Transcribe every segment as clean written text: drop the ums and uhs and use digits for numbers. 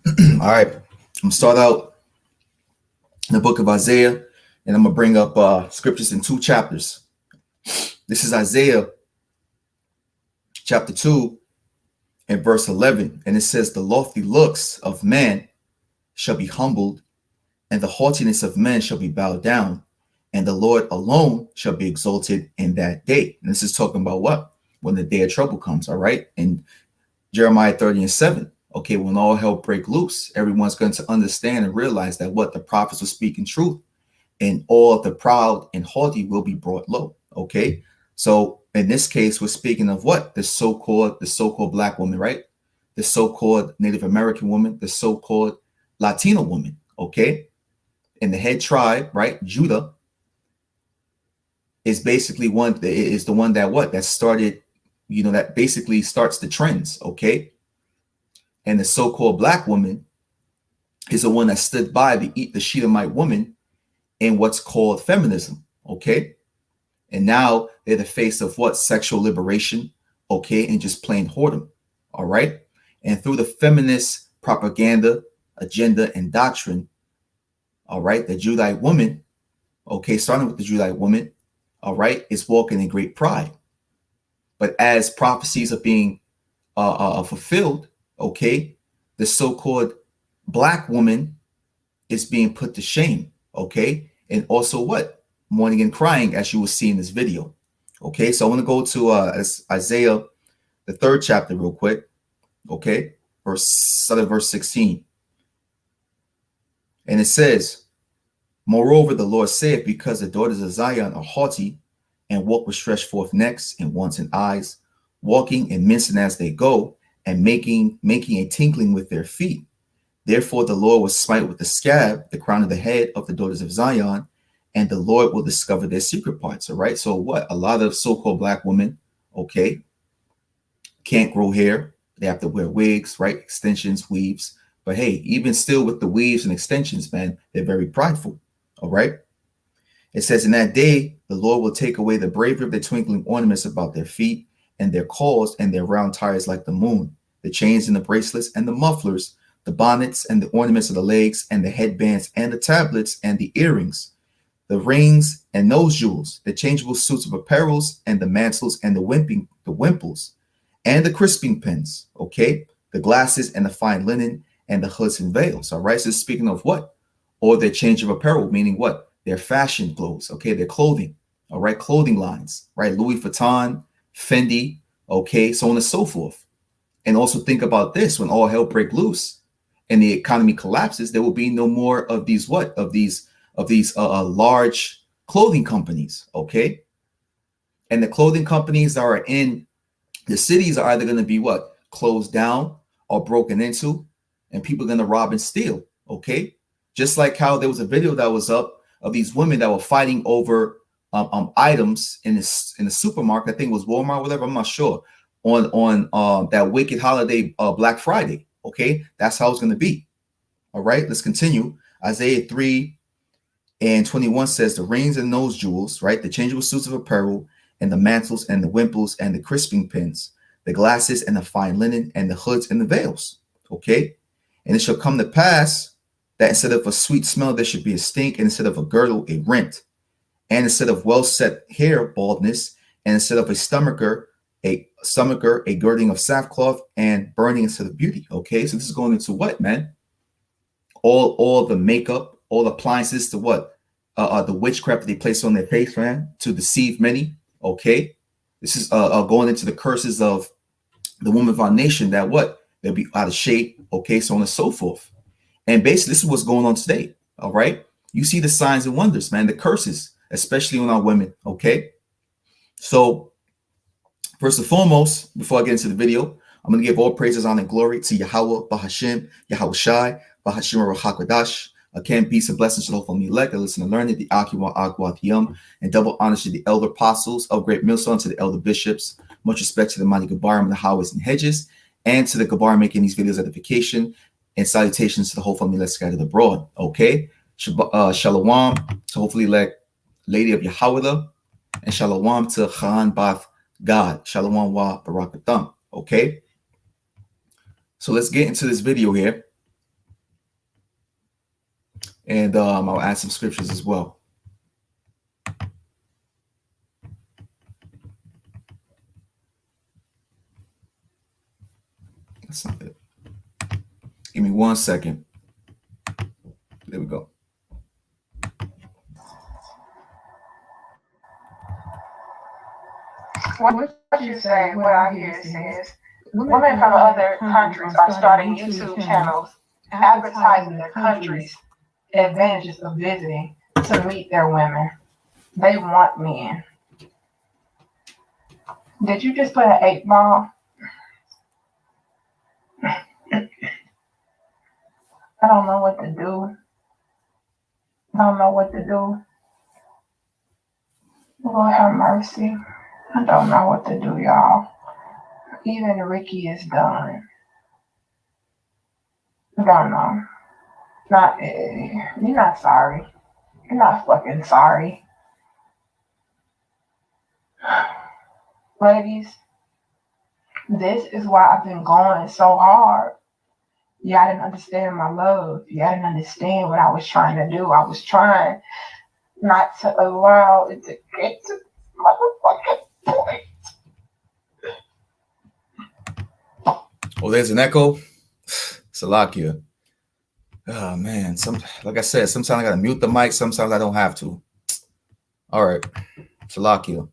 All right, I'm gonna start out in the book of Isaiah, and I'm gonna bring up scriptures in two chapters. This is Isaiah chapter 2 and verse 11, and it says, "The lofty looks of man shall be humbled, and the haughtiness of men shall be bowed down, and the Lord alone shall be exalted in that day." And this is talking about what? When the day of trouble comes, all right? And Jeremiah 30 and 7. Okay, when all hell break loose, everyone's going to understand and realize that what the prophets were speaking truth, and all the proud and haughty will be brought low. Okay, so in this case, we're speaking of what? The so-called black woman, right? The so-called Native American woman, the so-called Latino woman. Okay, and the head tribe, right? Judah is basically the one that what? That started, that basically starts the trends. Okay, and the so-called black woman is the one that stood by the Shedemite woman in what's called feminism. Okay, and now they're the face of what? Sexual liberation. Okay, and just plain whoredom. All right, and through the feminist propaganda, agenda, and doctrine, all right, the Judite woman, okay, starting with the Judite woman, all right, is walking in great pride. But as prophecies are being fulfilled, okay, the so-called black woman is being put to shame, okay, and also what? Mourning and crying, as you will see in this video. Okay, so I want to go to Isaiah, the 3rd chapter, real quick. Okay, verse 16, and it says, "Moreover, the Lord saith, because the daughters of Zion are haughty, and walk with stretched forth necks and wanton eyes, walking and mincing as they go, and making a tinkling with their feet. Therefore the Lord will smite with the scab the crown of the head of the daughters of Zion, and the Lord will discover their secret parts." All right. So what? A lot of so-called black women, okay, can't grow hair. They have to wear wigs, right? Extensions, weaves. But hey, even still with the weaves and extensions, man, they're very prideful. All right. It says, "In that day, the Lord will take away the bravery of the twinkling ornaments about their feet, and their cords and their round tires like the moon, the chains and the bracelets and the mufflers, the bonnets and the ornaments of the legs, and the headbands and the tablets and the earrings, the rings and nose jewels, the changeable suits of apparels, and the mantles and the wimples, and the crisping pins, okay, the glasses and the fine linen, and the hoods and veils." All right. So speaking of what? Or their change of apparel, meaning what? Their fashion clothes, okay, their clothing, all right, clothing lines, right? Louis Vuitton, Fendi, okay, so on and so forth. And also think about this: when all hell break loose and the economy collapses, there will be no more of these what? Of these large clothing companies, okay? And the clothing companies that are in the cities are either going to be what? Closed down or broken into, and people are going to rob and steal, okay? Just like how there was a video that was up of these women that were fighting over items in the supermarket. I think it was Walmart, whatever. I'm not sure. On that wicked holiday, Black Friday. Okay, that's how it's going to be. All right, let's continue. Isaiah 3 and 21 says, "The rings and nose jewels, right, the changeable suits of apparel, and the mantles and the wimples and the crisping pins, the glasses and the fine linen, and the hoods and the veils." Okay, and it shall come to pass that instead of a sweet smell, there should be a stink, and instead of a girdle, a rent, and instead of well set hair, baldness, and instead of a stomacher, a girding of sackcloth, and burning instead of beauty. Okay, so this is going into what, man? All the makeup, all appliances to what? The witchcraft that they place on their face, man, to deceive many. Okay, this is going into the curses of the woman of our nation, that what? They'll be out of shape. Okay, so on and so forth. And basically, this is what's going on today. All right. You see the signs and wonders, man, the curses, especially on our women. Okay. So, first and foremost, before I get into the video, I'm going to give all praises, honor, and glory to Yahweh, Bahashim, Yahweh Shai, Bahashim, Rahakadash. Again, peace and blessings to the whole family elect, listen and learn it, the Akiwa, Akwa, Yum, and double honors to the elder apostles of Great Millstone, to the elder bishops. Much respect to the mighty Gabarim, the highways and hedges, and to the Gabar making these videos edification. And salutations to the whole family that's scattered abroad. Okay. Shalom to hopefully elect Lady of Yahweh, and shalom to Khan Bath God. Shalom wa barakatam. Okay. So let's get into this video here. And I'll add some scriptures as well. That's not it. Give me 1 second. There we go. What you say, what I hear says, women from other countries are starting YouTube channels advertising their country's advantages of visiting to meet their women. They want men. Did you just put an 8 ball? I don't know what to do. I don't know what to do. Lord have mercy. I don't know what to do, y'all. Even Ricky is done. I don't know. You're not sorry. You're not fucking sorry. Ladies, this is why I've been going so hard. Y'all didn't understand my love. Y'all didn't understand what I was trying to do. I was trying not to allow it to get to motherfucking point. Oh, there's an echo. Salakia. Oh man, like I said, sometimes I gotta mute the mic, sometimes I don't have to. All right, Salakia.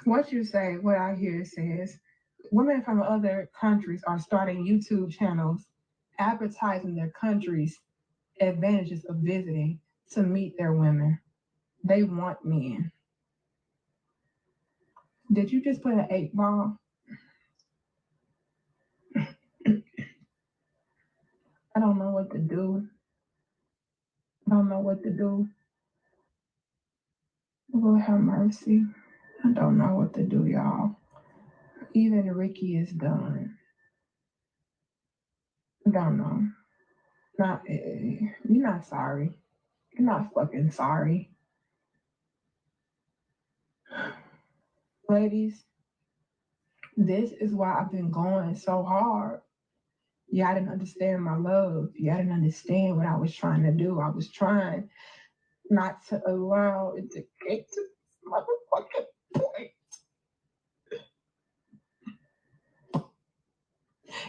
What you say, what I hear says, women from other countries are starting YouTube channels advertising their country's advantages of visiting to meet their women. They want men. Did you just put an 8 ball? I don't know what to do. I don't know what to do. Lord have mercy. I don't know what to do, y'all. Even Ricky is done. I don't know. You're not sorry. You're not fucking sorry. Ladies, this is why I've been going so hard. Y'all didn't understand my love. Y'all didn't understand what I was trying to do. I was trying not to allow it to get to motherfucking point.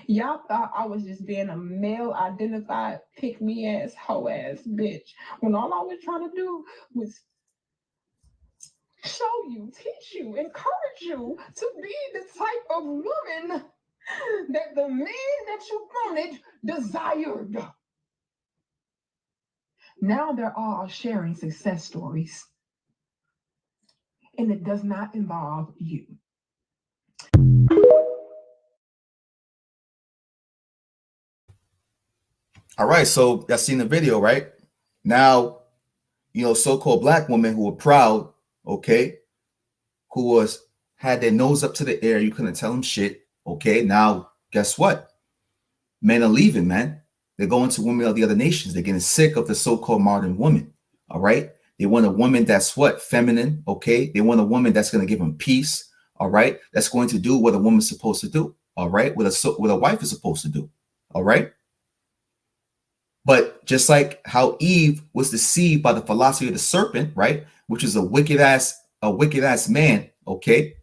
Y'all thought I was just being a male identified pick me ass hoe ass bitch when all I was trying to do was show you, teach you, encourage you to be the type of woman that the man that you wanted desired. Now they're all sharing success stories, and it does not involve you. All right, so y'all seen the video, right? Now, so-called black women who were proud, okay, who had their nose up to the air, you couldn't tell them shit, okay? Now, guess what? Men are leaving, man. They're going to women of the other nations. They're getting sick of the so-called modern woman, all right? They want a woman that's what? Feminine, okay? They want a woman that's going to give them peace, all right? That's going to do what a woman's supposed to do, all right? What a wife is supposed to do, all right? But just like how Eve was deceived by the philosophy of the serpent, right? Which is a wicked ass man, okay?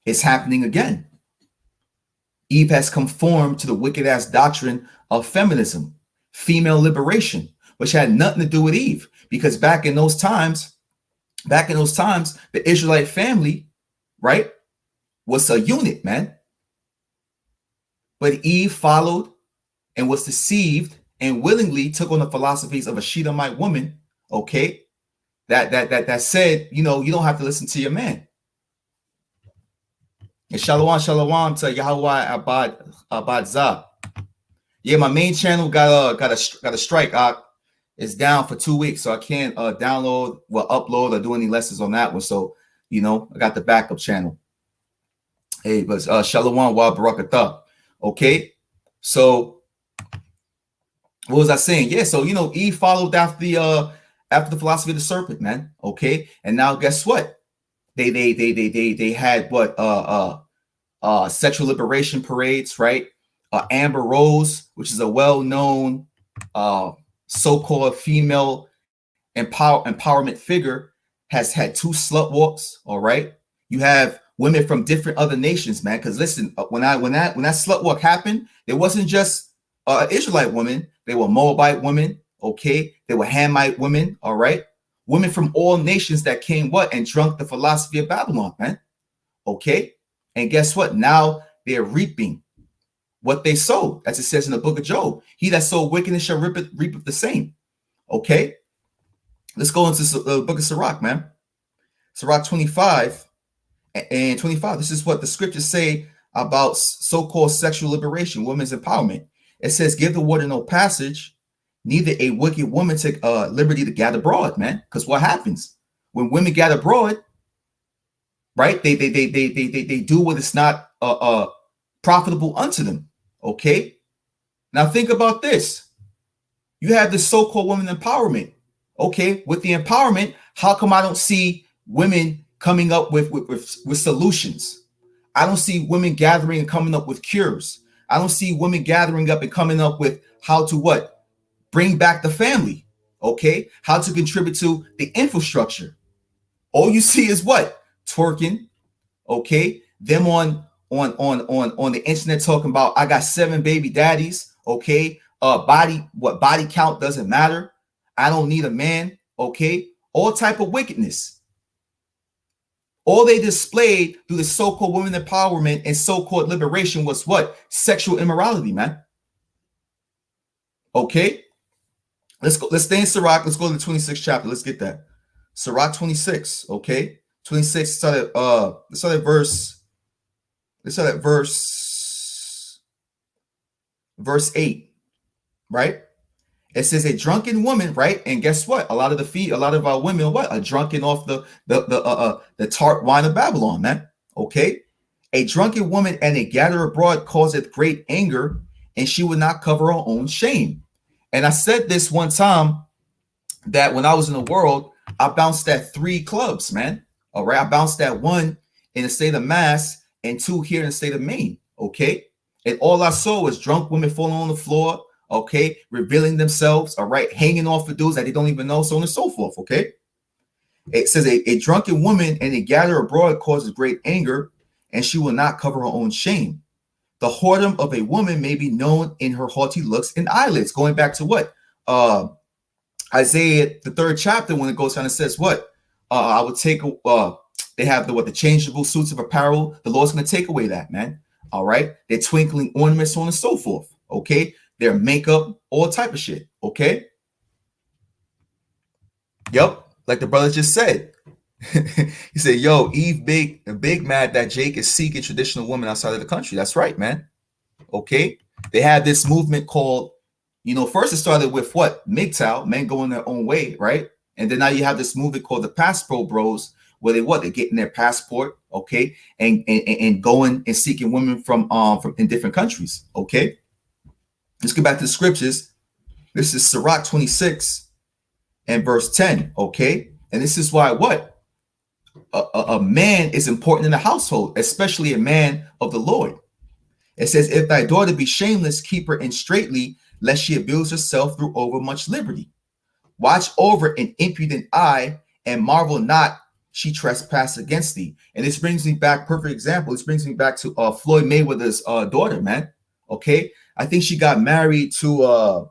It's happening again. Eve has conformed to the wicked ass doctrine of feminism, female liberation, which had nothing to do with Eve, because back in those times, the Israelite family, right, was a unit, man. But Eve followed and was deceived and willingly took on the philosophies of a Shedemite woman, okay, that said, you don't have to listen to your man. And shalom to Yahweh Abad Zah. Yeah, my main channel got a strike. It's down for 2 weeks, so I can't upload or do any lessons on that one. So I got the backup channel. Hey, but shalom wa barakatah. Okay, so What was I saying? Yeah, so Eve followed after the philosophy of the serpent, man. Okay, and now guess what? They had what sexual liberation parades, right? Amber Rose, which is a well-known so-called female empowerment figure, has had two slut walks. All right, you have women from different other nations, man. Because listen, when that slut walk happened, it wasn't just Israelite women. They were Moabite women. Okay, they were Hamite women. All right, women from all nations that came what and drunk the philosophy of Babylon, man. Okay, and guess what? Now they're reaping what they sowed, as it says in the book of Job. He that sowed wickedness shall reap the same. Okay, let's go into the book of Sirach, man. Sirach 25 and 25. This is what the scriptures say about so-called sexual liberation, women's empowerment. It says, give the water no passage, neither a wicked woman take liberty to gather broad, man. Because what happens when women gather broad, right? They do what is not profitable unto them. Okay. Now think about this. You have this so-called women empowerment. Okay, with the empowerment, how come I don't see women coming up with solutions? I don't see women gathering and coming up with cures. I don't see women gathering up and coming up with how to what? Bring back the family. Okay, how to contribute to the infrastructure. All you see is what? Twerking. Okay, them on the internet talking about I got 7 baby daddies. Okay, body count doesn't matter. I don't need a man. Okay, all type of wickedness. All they displayed through the so-called women empowerment and so-called liberation was what? Sexual immorality, man. Okay, let's go. Let's stay in Sirach. Let's go to the 26th chapter. Let's get that. Sirach 26. Okay, 26. Let's start at verse 8. Right. It says a drunken woman, right? And guess what? A lot of our women, what? Are drunken off the tart wine of Babylon, man. Okay. A drunken woman and a gatherer abroad causeth great anger, and she would not cover her own shame. And I said this one time that when I was in the world, I bounced at 3 clubs, man. All right. I bounced at 1 in the state of Mass and 2 here in the state of Maine. Okay. And all I saw was drunk women falling on the floor. Okay, revealing themselves, all right, hanging off of dudes that they don't even know, so on and so forth. Okay, it says a drunken woman and a gatherer abroad causes great anger, and she will not cover her own shame. The whoredom of a woman may be known in her haughty looks and eyelids. Going back to what Isaiah the 3rd chapter, when it goes on and says what I would take. They have the changeable suits of apparel. The Lord's going to take away that, man. All right, they're twinkling ornaments, so on and so forth. Okay. Their makeup, all type of shit. Okay. Yep. Like the brother just said. He said, yo, Eve big mad that Jake is seeking traditional women outside of the country. That's right, man. Okay. They had this movement called, first it started with what? MGTOW, men going their own way, right? And then now you have this movement called the Passport Bros, where they're getting their passport, okay, and going and seeking women from in different countries. Okay. Let's get back to the scriptures. This is Sirach 26 and verse 10. Okay. And this is why what? A man is important in the household, especially a man of the Lord. It says, if thy daughter be shameless, keep her in straitly, lest she abuse herself through overmuch liberty. Watch over an impudent eye and marvel not she trespass against thee. And this brings me back, perfect example. This brings me back to Floyd Mayweather's daughter, man. Okay. I think she got married to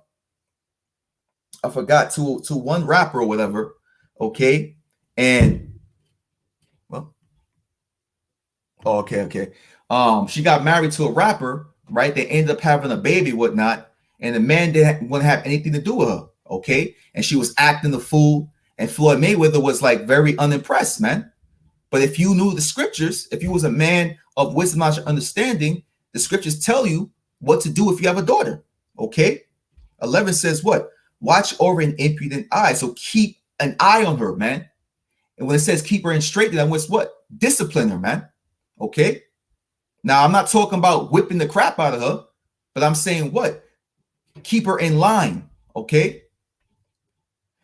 I forgot to one rapper or whatever. Okay. And well, okay. She got married to a rapper, right? They ended up having a baby, whatnot, and the man didn't want to have anything to do with her. Okay. And she was acting the fool, and Floyd Mayweather was like very unimpressed, man. But if you knew the scriptures, if you was a man of wisdom and understanding, the scriptures tell you what to do if you have a daughter. Okay. 11 says what? Watch over an impudent eye. So keep an eye on her, man. And when it says keep her in straight, that was what? Discipline her, man. Okay. Now I'm not talking about whipping the crap out of her, but I'm saying what? Keep her in line. Okay.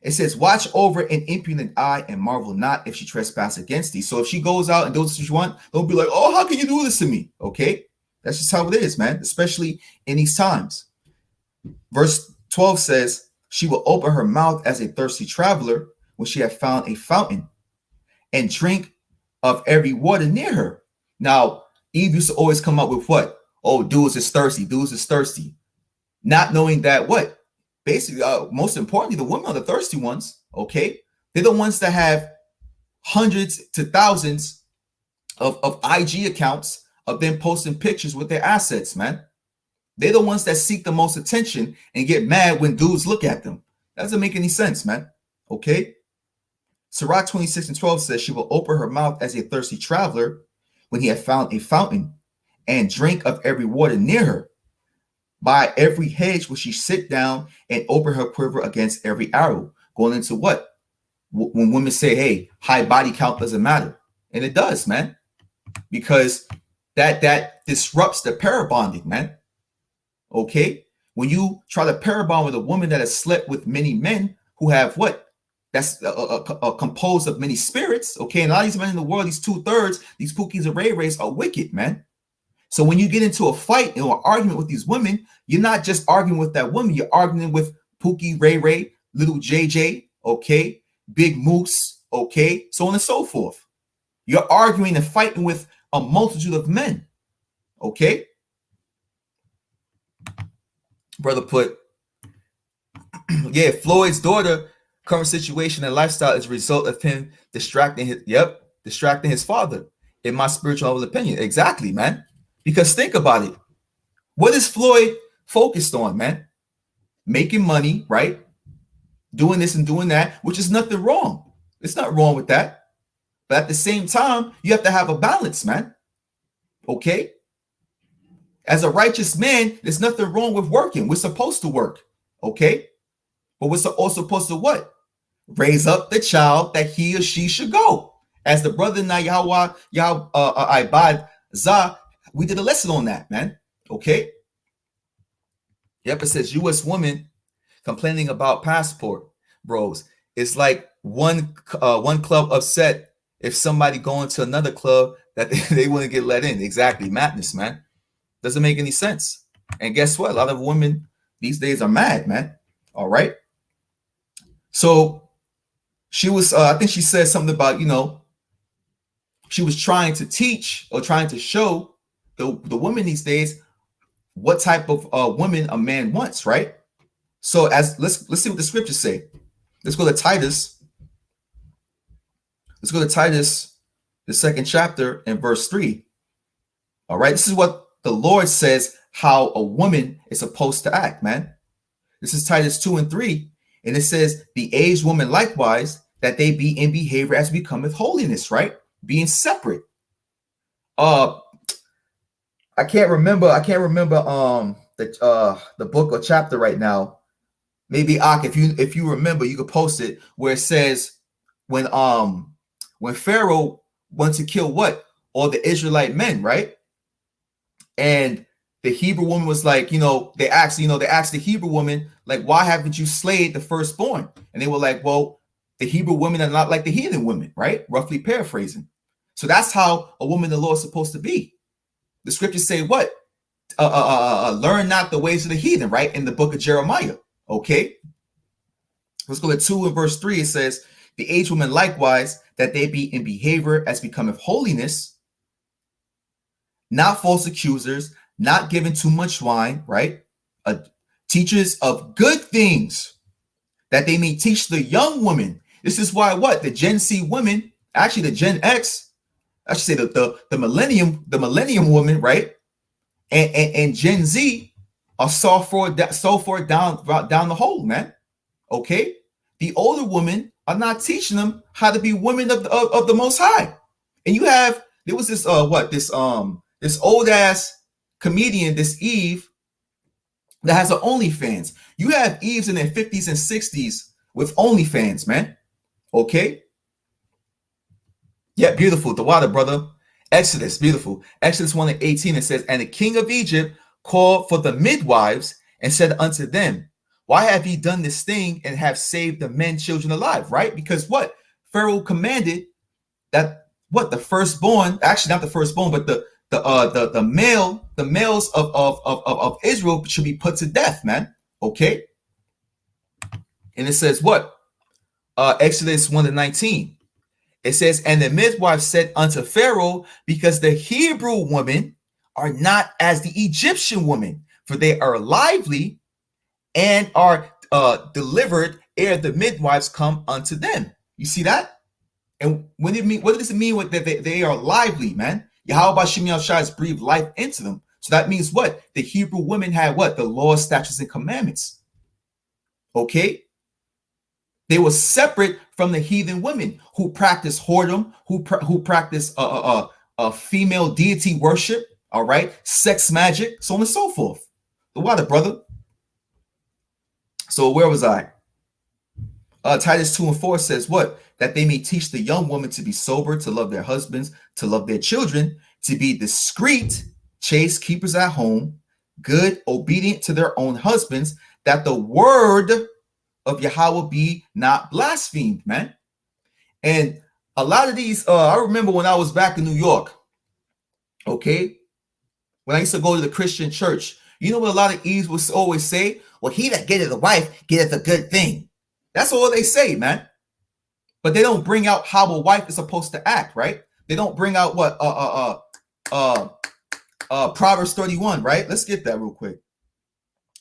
It says, watch over an impudent eye and marvel not if she trespass against thee. So if she goes out and does what you want, don't be like, oh, how can you do this to me? Okay. That's just how it is, man, especially in these times. Verse 12 says, she will open her mouth as a thirsty traveler when she have found a fountain and drink of every water near her. Now, Eve used to always come up with what? Oh, dudes is thirsty. Dudes is thirsty. Not knowing that what? Basically, most importantly, the women are the thirsty ones, okay? They're the ones that have hundreds to thousands of IG accounts of them posting pictures with their assets, man. They're the ones that seek the most attention and get mad when dudes look at them. That doesn't make any sense, man. Okay? Sirach 26:12 says, she will open her mouth as a thirsty traveler when he had found a fountain and drink of every water near her. By every hedge will she sit down and open her quiver against every arrow. Going into what? When women say, hey, high body count doesn't matter. And it does, man. Because that disrupts the pair bonding, man. Okay? When you try to pair bond with a woman that has slept with many men who have what? That's composed of many spirits. Okay? And a lot of these men in the world, these 2/3, these Pookies and Ray Rays are wicked, man. So when you get into a fight or an argument with these women, you're not just arguing with that woman, you're arguing with Pookie, Ray Ray, little JJ, okay, Big Moose, okay, so on and so forth. You're arguing and fighting with a multitude of men, okay? Brother put, yeah, Floyd's daughter, current situation and lifestyle is a result of him distracting his father, in my spiritual opinion. Exactly, man. Because think about it. What is Floyd focused on, man? Making money, right? Doing this and doing that, which is nothing wrong. It's not wrong with that. But at the same time, you have to have a balance, man. Okay? As a righteous man, there's nothing wrong with working. We're supposed to work. Okay? But we're also supposed to what? Raise up the child that he or she should go. As the brother Yahweh Ibad Zah, we did a lesson on that, man. Okay. Yep, it says U.S. woman complaining about passport, bros. It's like one club upset if somebody going to another club that they wouldn't get let in. Exactly, madness, man. Doesn't make any sense. And guess what? A lot of women these days are mad, man. All right. So she was, I think she said something about, she was trying to teach or trying to show the women these days what type of women a man wants, right? So let's see what the scriptures say. Let's go to Titus. Let's go to Titus, the 2nd chapter and verse 3. All right, this is what the Lord says how a woman is supposed to act, man. This is Titus 2:3, and it says, the aged woman likewise, that they be in behavior as becometh holiness, right? Being separate. I can't remember the book or chapter right now. Maybe Ak, if you remember, you could post it where it says when Pharaoh went to kill what? All the Israelite men, right? And the Hebrew woman was like, they asked the Hebrew woman, like, why haven't you slayed the firstborn? And they were like, well, the Hebrew women are not like the heathen women, right? Roughly paraphrasing. So that's how a woman in the Lord is supposed to be. The scriptures say what? Learn not the ways of the heathen, right? In the book of Jeremiah. Okay. Let's go to 2 and verse 3. It says, the aged woman likewise, that they be in behavior as becometh holiness, not false accusers, not given too much wine, right? Teachers of good things, that they may teach the young women. This is why what? The Gen Z women, actually the Gen X, I should say the millennium woman, right? And Gen Z are so far down the hole, man. Okay, the older women are not teaching them how to be women of the Most High. And there was this this old ass comedian, this Eve, that has an OnlyFans. You have Eves in their 50s and 60s with OnlyFans, man. Okay. Yeah, beautiful. The water, brother. Exodus, beautiful. Exodus 1:18, it says, and the king of Egypt called for the midwives and said unto them, why have ye done this thing and have saved the men children alive? Right? Because what? Pharaoh commanded that what the firstborn, actually not the firstborn, but the males of Israel should be put to death, man. Okay. And it says what? Exodus 1:19. It says, and the midwife said unto Pharaoh, because the Hebrew women are not as the Egyptian women, for they are lively and are delivered ere the midwives come unto them. You see that? And what does it mean that they are lively, man? Yahweh Shem Yahshai has breathed life into them. So that means what? The Hebrew women had what? The law, statutes, and commandments. Okay? They were separate from the heathen women who practice whoredom, who practice female deity worship, all right, sex magic, so on and so forth. The water, brother. So where was I? Titus 2:4 says what? That they may teach the young women to be sober, to love their husbands, to love their children, to be discreet, chaste keepers at home, good, obedient to their own husbands, that the word of Yahweh be not blasphemed, man. And a lot of these, I remember when I was back in New York, okay, when I used to go to the Christian church, you know what a lot of Eves would always say? Well, he that getteth a wife getteth a good thing. That's all they say, man. But they don't bring out how a wife is supposed to act, right? They don't bring out what Proverbs 31, right? Let's get that real quick.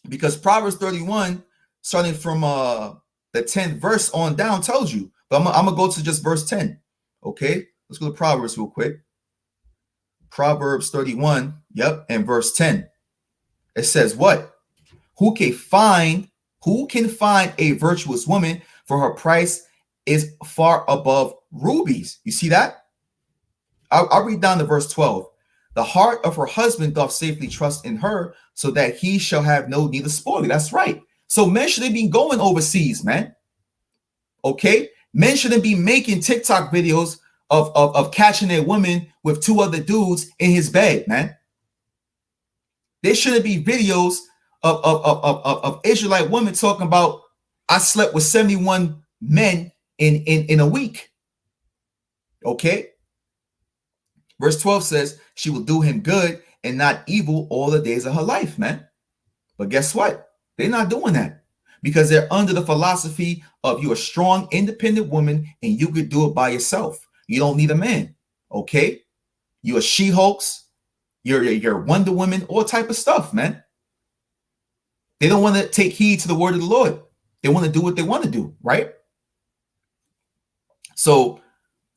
Because Proverbs 31, starting from the 10th verse on down, tells you. But I'm gonna go to just verse 10. Okay, let's go to Proverbs real quick. Proverbs 31, yep, and verse 10. It says what? Who can find a virtuous woman, for her price is far above rubies. You see that? I'll read down to verse 12. The heart of her husband doth safely trust in her, so that he shall have no need of spoiling. That's right. So men shouldn't be going overseas, man. Okay? Men shouldn't be making TikTok videos of catching a woman with two other dudes in his bed, man. There shouldn't be videos of Israelite women talking about, I slept with 71 men in a week. Okay? Verse 12 says, she will do him good and not evil all the days of her life, man. But guess what? They're not doing that because they're under the philosophy of you're a strong, independent woman and you could do it by yourself. You don't need a man. Okay? You're a She-Hulks. You're Wonder Woman, all type of stuff, man. They don't want to take heed to the word of the Lord. They want to do what they want to do, right? So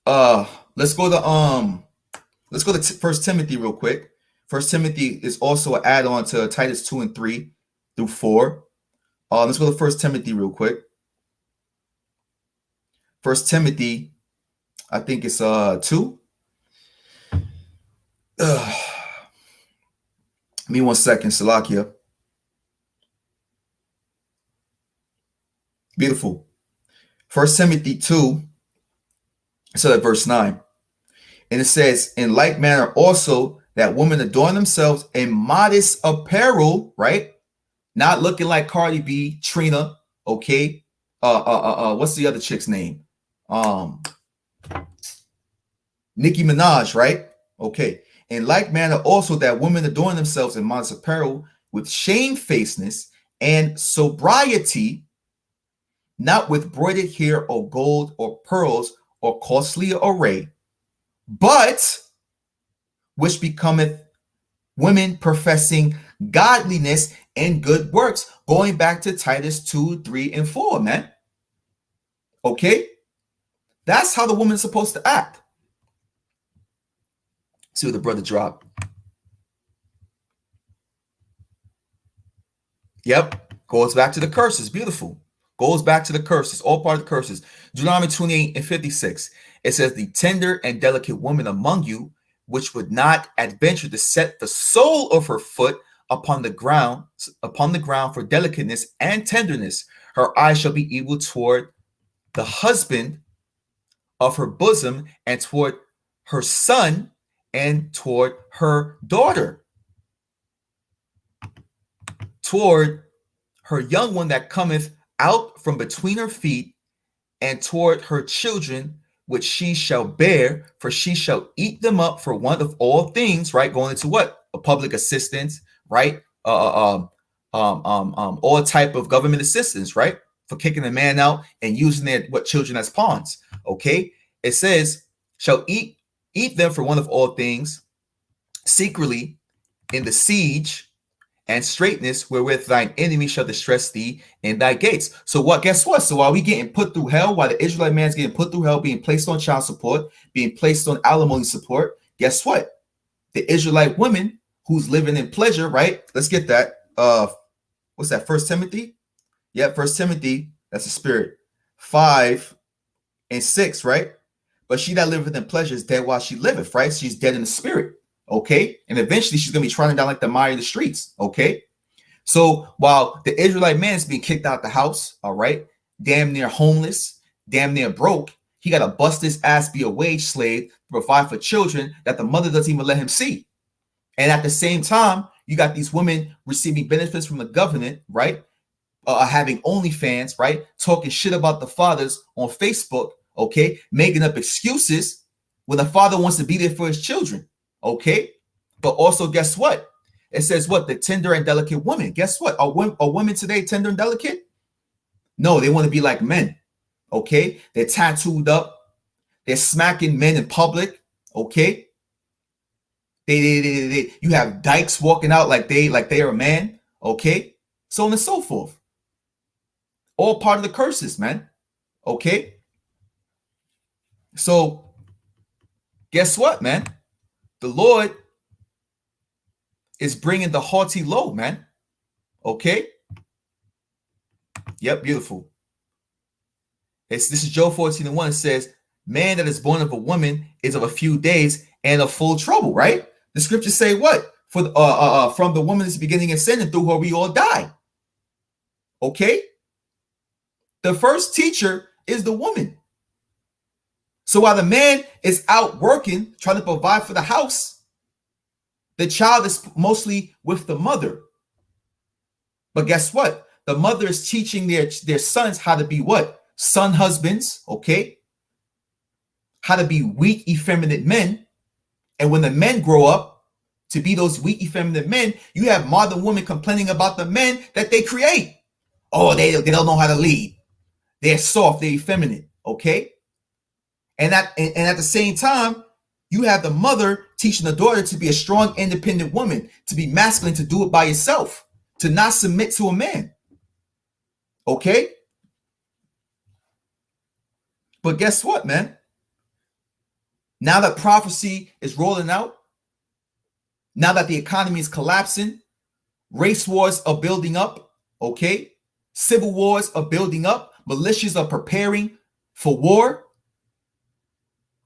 let's go to First Timothy real quick. First Timothy is also an add-on to Titus 2 and 3 through 4. Let's go to First Timothy real quick. First Timothy, I think it's 2. Give me 1 second, Salakia. Beautiful. First Timothy 2, so at verse 9. And it says, in like manner also that women adorn themselves in modest apparel, right? Not looking like Cardi B, Trina, okay? What's the other chick's name? Nicki Minaj, right? Okay. In like manner also that women adorn themselves in modest apparel with shamefacedness and sobriety, not with broidered hair or gold or pearls or costly array, but which becometh women professing godliness and good works. Going back to Titus 2, 3, and 4, man. Okay? That's how the woman's supposed to act. See what the brother dropped. Yep. Goes back to the curses. Beautiful. Goes back to the curses. All part of the curses. Deuteronomy 28 and 56. It says, the tender and delicate woman among you, which would not adventure to set the sole of her foot upon the ground for delicateness and tenderness. Her eyes shall be evil toward the husband of her bosom and toward her son and toward her daughter. Toward her young one that cometh out from between her feet, and toward her children, which she shall bear, for she shall eat them up for want of all things, right? Going into what? A public assistance, right? All type of government assistance, right? For kicking a man out and using their children as pawns. Okay. It says, shall eat them for one of all things, secretly in the siege and straightness wherewith thine enemy shall distress thee in thy gates. So what? Guess what? So while we getting put through hell, while the Israelite man's getting put through hell, being placed on child support, being placed on alimony support, guess what? The Israelite woman who's living in pleasure, right? Let's get that. What's that? 1 Timothy? Yeah, 1 Timothy. That's the spirit. 5 and 6, right? But she that liveth in pleasure is dead while she liveth, right? She's dead in the spirit. Okay. And eventually she's going to be trodden down like the mire in the streets. Okay. So while the Israelite man is being kicked out the house, all right, damn near homeless, damn near broke, he got to bust his ass, be a wage slave, to provide for children that the mother doesn't even let him see. And at the same time, you got these women receiving benefits from the government, right? Having OnlyFans, right? Talking shit about the fathers on Facebook, okay? Making up excuses when the father wants to be there for his children, okay? But also, guess what? It says what? The tender and delicate woman. Guess what? Are women today tender and delicate? No, they want to be like men, okay? They're tattooed up. They're smacking men in public, okay? You have dykes walking out like they are a man, okay? So on and so forth. All part of the curses, man. Okay. So guess what, man? The Lord is bringing the haughty low, man. Okay. Yep, beautiful. This is Job 14:1. It says, man that is born of a woman is of a few days and of full trouble, right? The scriptures say what? For from the woman is beginning in sin, and through her we all die. Okay. The first teacher is the woman. So while the man is out working, trying to provide for the house, the child is mostly with the mother. But guess what? The mother is teaching their sons how to be what? Son husbands, okay? How to be weak, effeminate men. And when the men grow up to be those weak, effeminate men, you have modern women complaining about the men that they create. Oh, they don't know how to lead. They're soft, they're effeminate, okay? And at the same time, you have the mother teaching the daughter to be a strong, independent woman, to be masculine, to do it by yourself, to not submit to a man, okay? But guess what, man? Now that prophecy is rolling out, now that the economy is collapsing, race wars are building up, okay? Civil wars are building up. Militias are preparing for war.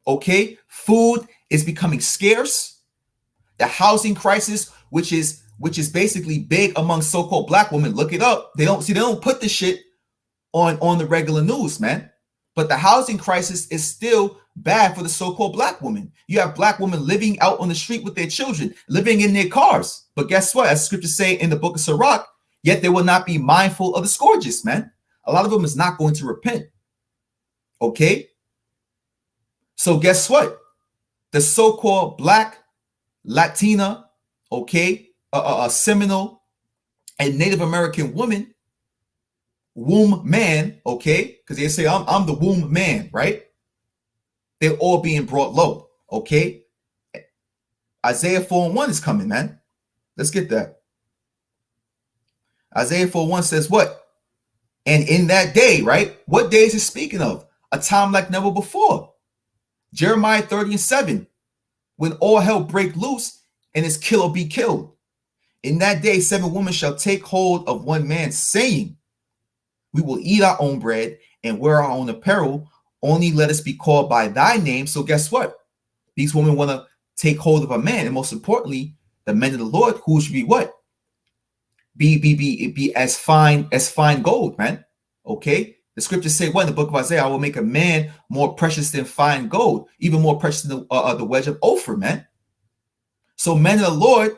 Okay, food is becoming scarce. The housing crisis, which is basically big among so-called black women, look it up. They don't put the shit on the regular news, man. But the housing crisis is still bad for the so-called black woman. You have black women living out on the street with their children, living in their cars. But guess what? As scriptures say in the book of Sirach, yet they will not be mindful of the scourges, man. A lot of them is not going to repent. Okay? So guess what? The so-called black, Latina, okay, Seminole, and Native American woman, womb man, okay, because they say I'm the womb man, right? They're all being brought low, okay? Isaiah 4:1 is coming, man. Let's get that. Isaiah 4:1 says what? And in that day, right? What day is it speaking of? A time like never before. Jeremiah 30:7, when all hell break loose and his killer be killed. In that day, 7 women shall take hold of one man, saying, we will eat our own bread and wear our own apparel. Only let us be called by thy name. So guess what? These women want to take hold of a man. And most importantly, the men of the Lord, who should be what? Be as fine gold, man. Okay. The scriptures say what in the book of Isaiah? I will make a man more precious than fine gold, even more precious than the wedge of Ophir, man. So men of the Lord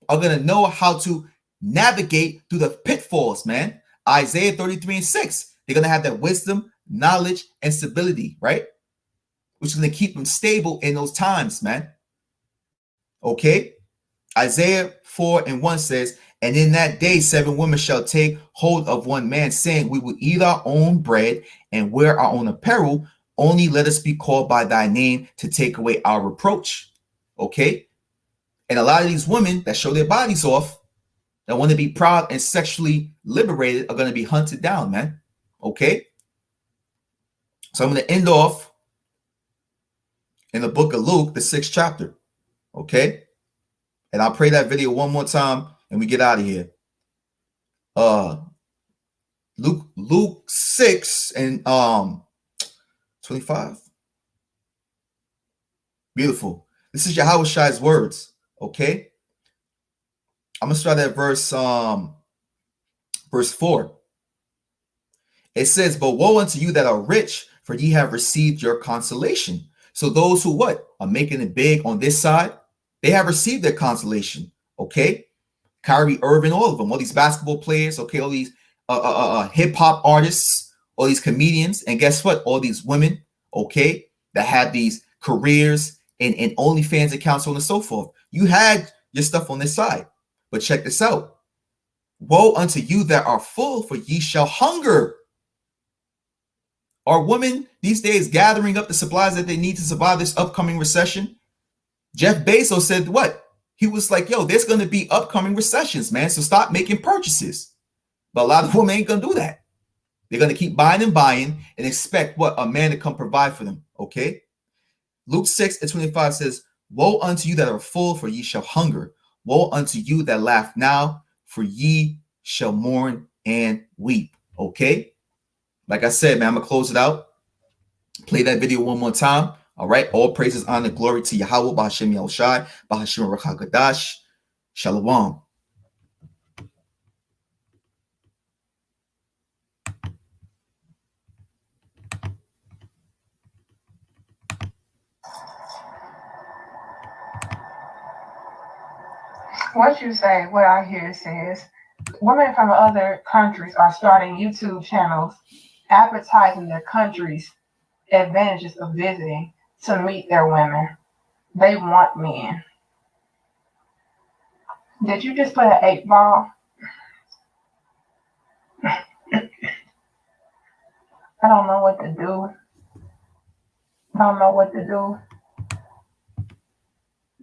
are going to know how to navigate through the pitfalls, man. Isaiah 33:6. They're going to have that wisdom, knowledge, and stability, right? Which is going to keep them stable in those times, man. Okay? Isaiah 4:1 says, and in that day 7 women shall take hold of one man, saying, we will eat our own bread and wear our own apparel. Only let us be called by thy name to take away our reproach. Okay? And a lot of these women that show their bodies off, that want to be proud and sexually liberated, are going to be hunted down, man. Okay? So I'm going to end off in the book of Luke, the 6th chapter. Okay? And I'll play that video one more time and we get out of here. Luke 6 and 25. Beautiful. This is Yahweh Shai's words. Okay? I'm gonna start at verse 4. It says, but woe unto you that are rich, for ye have received your consolation. So those who what are making it big on this side, they have received their consolation. Okay? Kyrie Irving, all of them, all these basketball players, okay, all these hip hop artists, all these comedians, and guess what? All these women, okay, that have these careers and OnlyFans accounts, so on and so forth. You had your stuff on this side, but check this out. Woe unto you that are full, for ye shall hunger. Are women these days gathering up the supplies that they need to survive this upcoming recession? Jeff Bezos said what? He was like, yo, there's going to be upcoming recessions, man. So stop making purchases. But a lot of women ain't going to do that. They're going to keep buying and expect what? A man to come provide for them. Okay. Luke 6:25 says, woe unto you that are full, for ye shall hunger. Woe unto you that laugh now, for ye shall mourn and weep. Okay. Like I said, man, I'm going to close it out. Play that video one more time. All right. All praises, honor, glory to Yahweh, Bahashem Yahushai, Bahashem Rakakadash. Shalom. What you say, what I hear says, women from other countries are starting YouTube channels advertising their country's advantages of visiting to meet their women. They want men. Did you just play an 8-ball? I don't know what to do.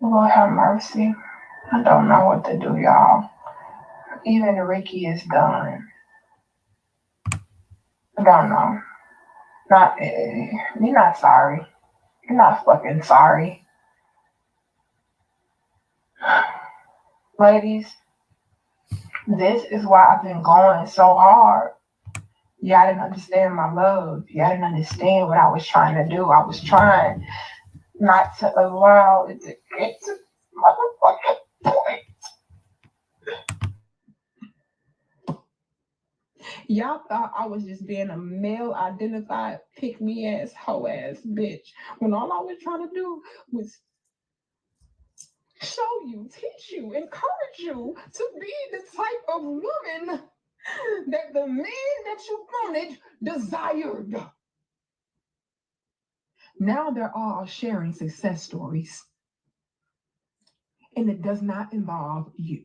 Lord have mercy. I don't know what to do, y'all. Even Ricky is done. I don't know. You're not sorry. You're not fucking sorry. Ladies, this is why I've been going so hard. Y'all didn't understand my love. Y'all didn't understand what I was trying to do. I was trying not to allow it to get to motherfucking point. Y'all thought I was just being a male identified pick me ass hoe ass bitch when all I was trying to do was show you, teach you, encourage you to be the type of woman that the man that you wanted desired. Now they're all sharing success stories, and it does not involve you.